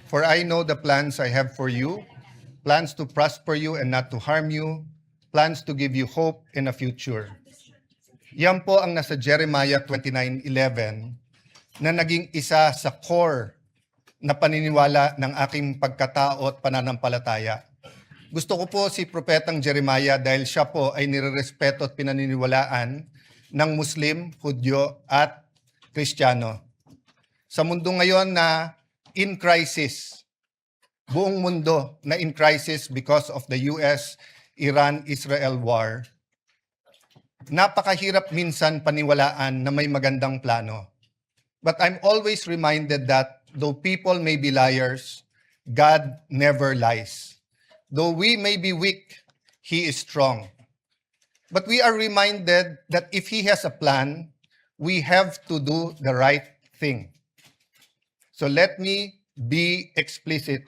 For I know the plans I have for you, plans to prosper you and not to harm you, plans to give you hope in a future. Yan po ang nasa Jeremiah 29:11 na naging isa sa core na paniniwala ng aking pagkatao at pananampalataya. Gusto ko po si Propetang Jeremiah dahil siya po ay nirerespeto at pinaniniwalaan ng Muslim, Hudyo at Kristiyano. Sa mundo ngayon na in crisis, buong mundo na in crisis because of the US-Iran-Israel war, napakahirap minsan paniwalaan na may magandang plano. But I'm always reminded that though people may be liars, God never lies. Though we may be weak, He is strong. But we are reminded that if He has a plan, we have to do the right thing. So let me be explicit.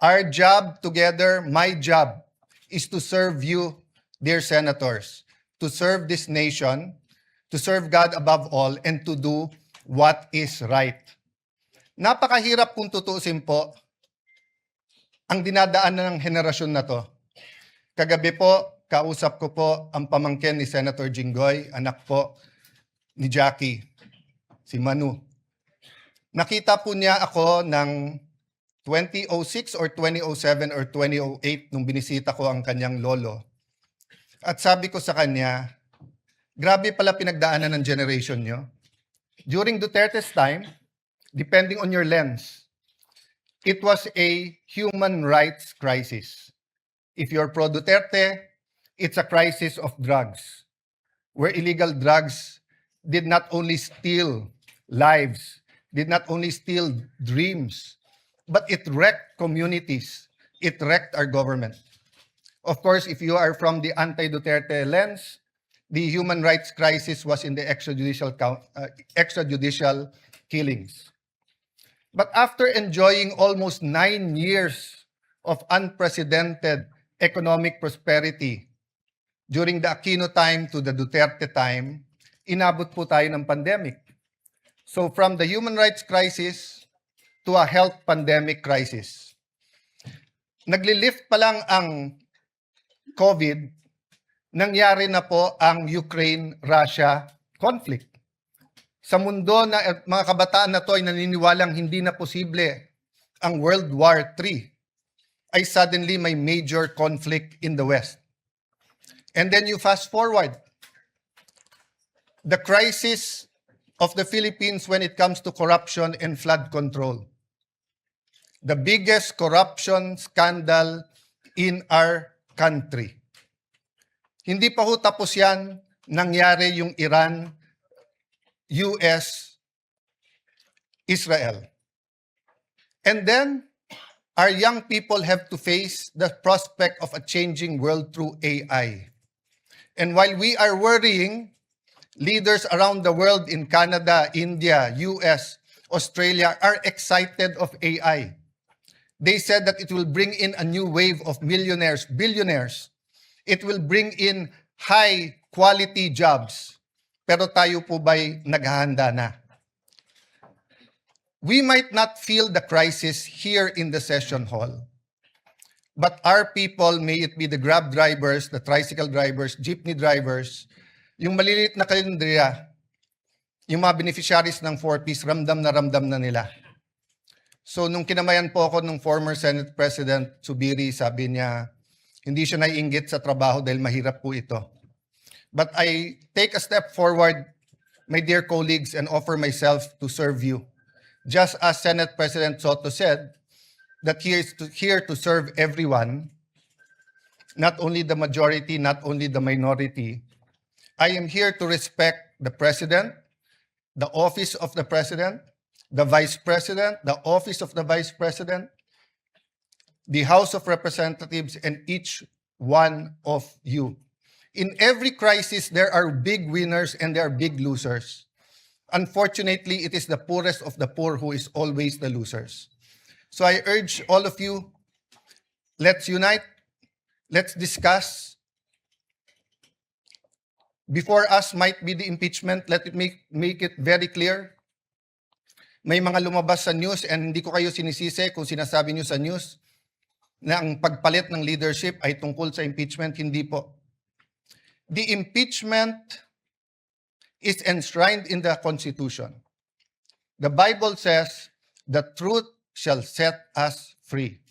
Our job together, my job, is to serve you, dear senators, to serve this nation, to serve God above all, and to do what is right. Napakahirap kung tutuusin po ang dinadaanan ng henerasyon na to. Kagabi po, kausap ko po ang pamangkin ni Senator Jinggoy, anak po ni Jackie, si Manu. Nakita po niya ako ng 2006 or 2007 or 2008 nung binisita ko ang kanyang lolo. At sabi ko sa kanya, grabe pala pinagdaanan ng generation nyo. During Duterte's time, depending on your lens, it was a human rights crisis. If you're pro-Duterte, it's a crisis of drugs, where illegal drugs did not only steal lives, did not only steal dreams, but it wrecked communities. It wrecked our government. Of course, if you are from the anti-Duterte lens, the human rights crisis was in the extrajudicial killings. But after enjoying almost 9 years of unprecedented economic prosperity during the Aquino time to the Duterte time, inabot po tayo ng pandemic. So from the human rights crisis to a health pandemic crisis. Naglilift pa lang ang COVID, nangyari na po ang Ukraine-Russia conflict. Sa mundo na mga kabataan na to ay naniniwalang hindi na posible ang World War III, ay suddenly may major conflict in the West. And then you fast forward. The crisis of the Philippines when it comes to corruption and flood control. The biggest corruption scandal in our country. Hindi pa ho tapos yan, nangyari yung Iran, US, Israel. And then, our young people have to face the prospect of a changing world through AI. And while we are worrying, leaders around the world in Canada, India, US, Australia are excited of AI. They said that it will bring in a new wave of millionaires, billionaires. It will bring in high-quality jobs. Pero tayo po ba'y naghahanda na? We might not feel the crisis here in the session hall. But our people, may it be the Grab drivers, the tricycle drivers, jeepney drivers, yung maliliit na kalendriya, yung mga beneficiaries ng 4Ps, ramdam na nila. So nung kinamayan po ako ng former Senate President Zubiri, sabi niya, hindi siya naiinggit sa trabaho dahil mahirap po ito. But I take a step forward, my dear colleagues, and offer myself to serve you. Just as Senate President Soto said, that he is here to serve everyone, not only the majority, not only the minority. I am here to respect the President, the office of the President, the Vice President, the office of the Vice President, the House of Representatives, and each one of you. In every crisis, there are big winners and there are big losers. Unfortunately, it is the poorest of the poor who is always the losers. So I urge all of you, let's unite, let's discuss. Before us might be the impeachment. Let it make it very clear may mga lumabas sa news and hindi ko kayo sinisisi kung sinasabi niyo sa news na ang pagpalit ng leadership ay tungkol sa impeachment. Hindi po. The impeachment is enshrined in the Constitution. The Bible says, the truth shall set us free.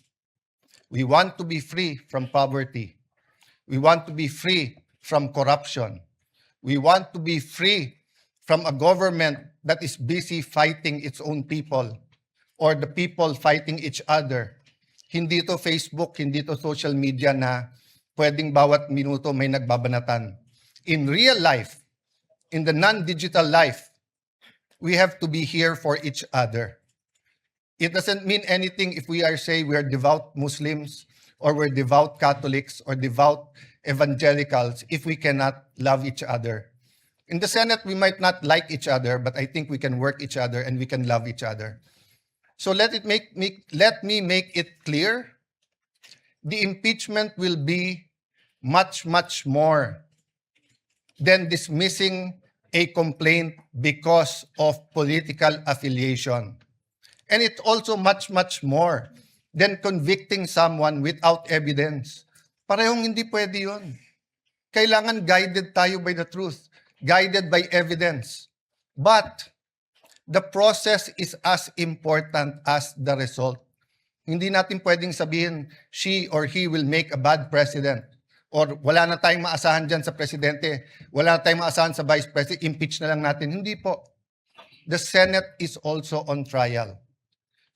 We want to be free from poverty. We want to be free from corruption. We want to be free from a government that is busy fighting its own people or the people fighting each other. Hindi to Facebook, hindi to social media na pwedeng bawat minuto may nagbabanatan. In real life, in the non-digital life, we have to be here for each other. It doesn't mean anything if we are say we are devout Muslims or we're devout Catholics or devout evangelicals if we cannot love each other. In the Senate, we might not like each other, but I think we can work each other and we can love each other. So let me make it clear. The impeachment will be much, much more than dismissing a complaint because of political affiliation. And it's also much, much more than convicting someone without evidence. Parehong hindi pwede yun. Kailangan guided tayo by the truth, guided by evidence. But the process is as important as the result. Hindi natin pwedeng sabihin, she or he will make a bad president. Or wala na tayong maasahan dyan sa presidente, wala na tayong maasahan sa vice president, impeach na lang natin. Hindi po. The Senate is also on trial.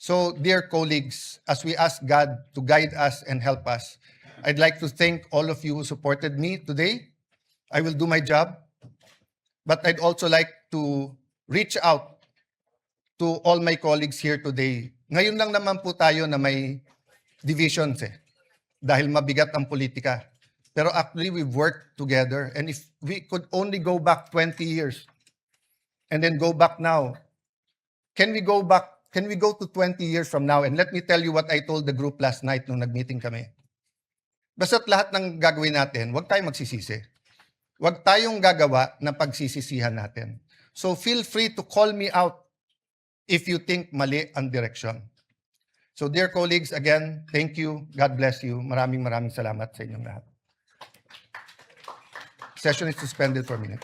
So, dear colleagues, as we ask God to guide us and help us, I'd like to thank all of you who supported me today. I will do my job. But I'd also like to reach out to all my colleagues here today. Ngayon lang naman po tayo na may divisions dahil mabigat ang politika. Pero actually, we've worked together. And if we could only go back 20 years and then go back now, can we go to 20 years from now? And let me tell you what I told the group last night nung nag-meeting kami. Basta't lahat ng gagawin natin, huwag tayong magsisisi. Huwag tayong gagawa na pagsisisihan natin. So feel free to call me out if you think mali ang direction. So dear colleagues, again, thank you. God bless you. Maraming salamat sa inyong lahat. Session is suspended for a minute.